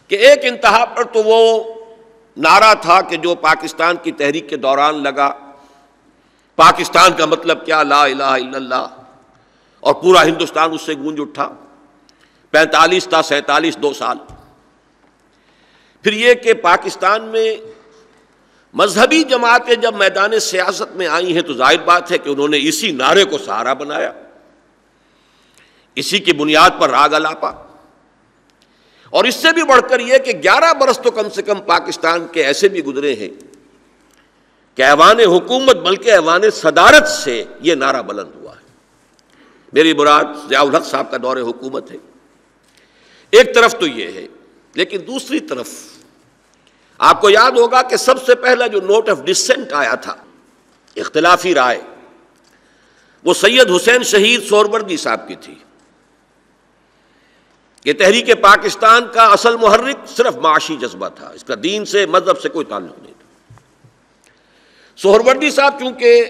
کہ ایک انتہا پر تو وہ نعرہ تھا کہ جو پاکستان کی تحریک کے دوران لگا، پاکستان کا مطلب کیا، لا الہ الا اللہ، اور پورا ہندوستان اس سے گونج اٹھا 45 تا 47 2 سال۔ پھر یہ کہ پاکستان میں مذہبی جماعتیں جب میدان سیاست میں آئی ہیں تو ظاہر بات ہے کہ انہوں نے اسی نعرے کو سہارا بنایا، اسی کی بنیاد پر راگ الاپا۔ اور اس سے بھی بڑھ کر یہ کہ 11 برس تو کم سے کم پاکستان کے ایسے بھی گزرے ہیں کہ ایوان حکومت بلکہ ایوان صدارت سے یہ نعرہ بلند ہوا ہے۔ میری مراد ضیاء الحق صاحب کا دور حکومت ہے، ایک طرف تو یہ ہے، لیکن دوسری طرف آپ کو یاد ہوگا کہ سب سے پہلا جو نوٹ آف ڈسینٹ آیا تھا، اختلافی رائے، وہ سید حسین شہید سہروردی صاحب کی تھی کہ تحریک پاکستان کا اصل محرک صرف معاشی جذبہ تھا، اس کا دین سے مذہب سے کوئی تعلق نہیں تھا۔ سہروردی صاحب چونکہ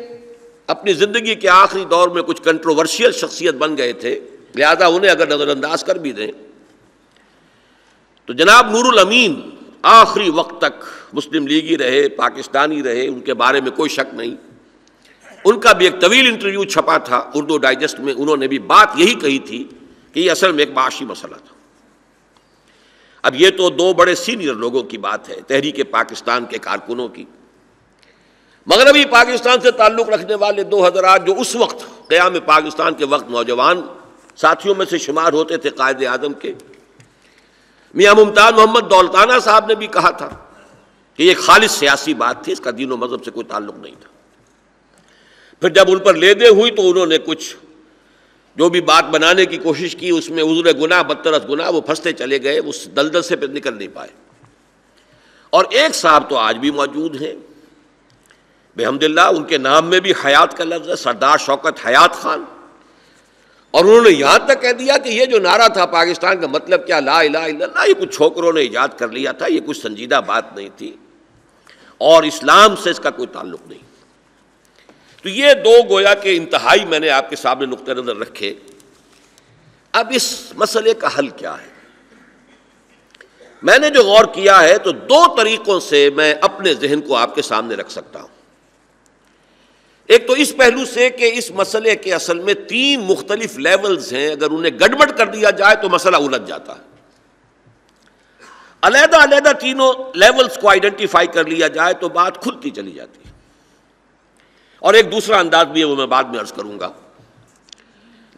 اپنی زندگی کے آخری دور میں کچھ کنٹروورشیل شخصیت بن گئے تھے، لہذا انہیں اگر نظر انداز کر بھی دیں تو جناب نور الامین آخری وقت تک مسلم لیگی رہے، پاکستانی رہے، ان کے بارے میں کوئی شک نہیں۔ ان کا بھی ایک طویل انٹرویو چھپا تھا اردو ڈائجسٹ میں، انہوں نے بھی بات یہی کہی تھی کہ یہ اصل میں ایک معاشی مسئلہ تھا۔ اب یہ تو 2 بڑے سینئر لوگوں کی بات ہے، تحریک پاکستان کے کارکنوں کی۔ مغربی پاکستان سے تعلق رکھنے والے 2 حضرات جو اس وقت قیام پاکستان کے وقت نوجوان ساتھیوں میں سے شمار ہوتے تھے قائد اعظم کے، میاں ممتاز محمد دولتانہ صاحب نے بھی کہا تھا کہ یہ خالص سیاسی بات تھی، اس کا دین و مذہب سے کوئی تعلق نہیں تھا۔ پھر جب ان پر لیدے ہوئی تو انہوں نے کچھ جو بھی بات بنانے کی کوشش کی، اس میں عذر گناہ بدتر از گناہ، وہ پھنستے چلے گئے، اس دلدل سے پھر نکل نہیں پائے۔ اور ایک صاحب تو آج بھی موجود ہیں بحمداللہ، ان کے نام میں بھی حیات کا لفظ ہے، سردار شوکت حیات خان، اور انہوں نے یہاں تک کہہ دیا کہ یہ جو نعرہ تھا پاکستان کا مطلب کیا، لا الہ الا اللہ، یہ کچھ چھوکروں نے ایجاد کر لیا تھا، یہ کچھ سنجیدہ بات نہیں تھی اور اسلام سے اس کا کوئی تعلق نہیں۔ تو یہ 2 گویا کہ انتہائی میں نے آپ کے سامنے نقطہ نظر رکھے۔ اب اس مسئلے کا حل کیا ہے؟ میں نے جو غور کیا ہے تو 2 طریقوں سے میں اپنے ذہن کو آپ کے سامنے رکھ سکتا ہوں۔ ایک تو اس پہلو سے کہ اس مسئلے کے اصل میں 3 مختلف لیولز ہیں، اگر انہیں گڑبڑ کر دیا جائے تو مسئلہ الجھ جاتا ہے۔ علیحدہ علیحدہ تینوں لیولز کو آئیڈینٹیفائی کر لیا جائے تو بات کھلتی چلی جاتی ہے۔ اور ایک دوسرا انداز بھی ہے، وہ میں بعد میں عرض کروں گا۔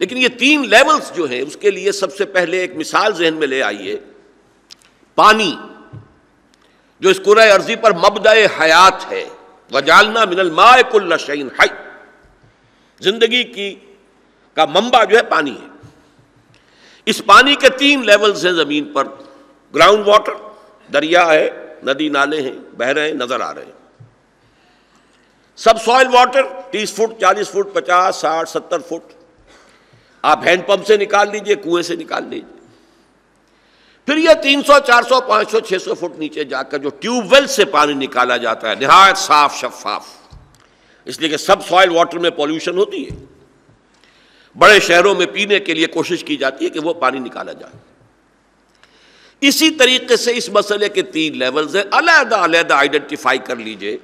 لیکن یہ 3 لیولز جو ہیں، اس کے لیے سب سے پہلے ایک مثال ذہن میں لے آئیے۔ پانی جو اس کرۂ ارضی پر مبدأ حیات ہے، وَجَعَلْنَا مِنَ الْمَاءِ كُلَّ شَيْءٍ حَيٍّ، زندگی کا منبع جو ہے پانی ہے۔ اس پانی کے 3 لیولز ہیں زمین پر۔ گراؤنڈ واٹر، دریا ہے، ندی نالے ہیں، بہہ رہے ہیں، نظر آ رہے ہیں۔ سب سوائل واٹر 30 فٹ 40 فٹ 50 60 70 فٹ آپ ہینڈ پمپ سے نکال لیجئے، کنویں سے نکال لیجئے۔ پھر یہ 300 400 500 600 فٹ نیچے جا کر جو ٹیوب ویل سے پانی نکالا جاتا ہے، نہایت صاف شفاف، اس لیے کہ سب سوائل واٹر میں پولیوشن ہوتی ہے۔ بڑے شہروں میں پینے کے لیے کوشش کی جاتی ہے کہ وہ پانی نکالا جائے۔ اسی طریقے سے اس مسئلے کے 3 لیولز ہیں، علیحدہ علیحدہ آئیڈینٹیفائی کر لیجئے۔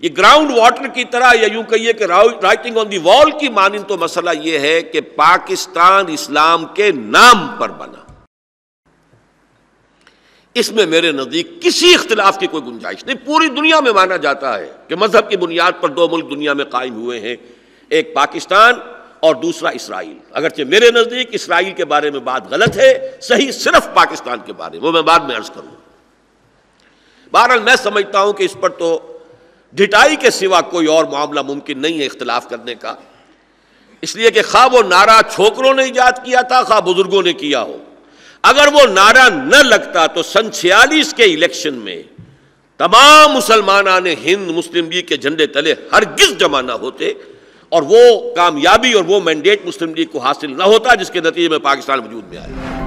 یہ گراؤنڈ واٹر کی طرح، یا یوں کہیے کہ رائٹنگ آن دی وال کی مانند تو مسئلہ یہ ہے کہ پاکستان اسلام کے نام پر بنا، اس میں میرے نزدیک کسی اختلاف کی کوئی گنجائش نہیں۔ پوری دنیا میں مانا جاتا ہے کہ مذہب کی بنیاد پر 2 ملک دنیا میں قائم ہوئے ہیں، ایک پاکستان اور دوسرا اسرائیل۔ اگرچہ میرے نزدیک اسرائیل کے بارے میں بات غلط ہے، صحیح صرف پاکستان کے بارے میں، وہ میں بعد میں عرض کروں۔ بہرحال میں سمجھتا ہوں کہ اس پر تو ڈھٹائی کے سوا کوئی اور معاملہ ممکن نہیں ہے اختلاف کرنے کا، اس لیے کہ خواہ وہ نعرہ چھوکروں نے ایجاد کیا تھا، خواہ بزرگوں نے کیا ہو، اگر وہ نعرہ نہ لگتا تو سن 46 کے الیکشن میں تمام مسلمانان ہند مسلم لیگ کے جھنڈے تلے ہرگز جمع نہ ہوتے، اور وہ کامیابی اور وہ مینڈیٹ مسلم لیگ کو حاصل نہ ہوتا جس کے نتیجے میں پاکستان وجود میں آیا۔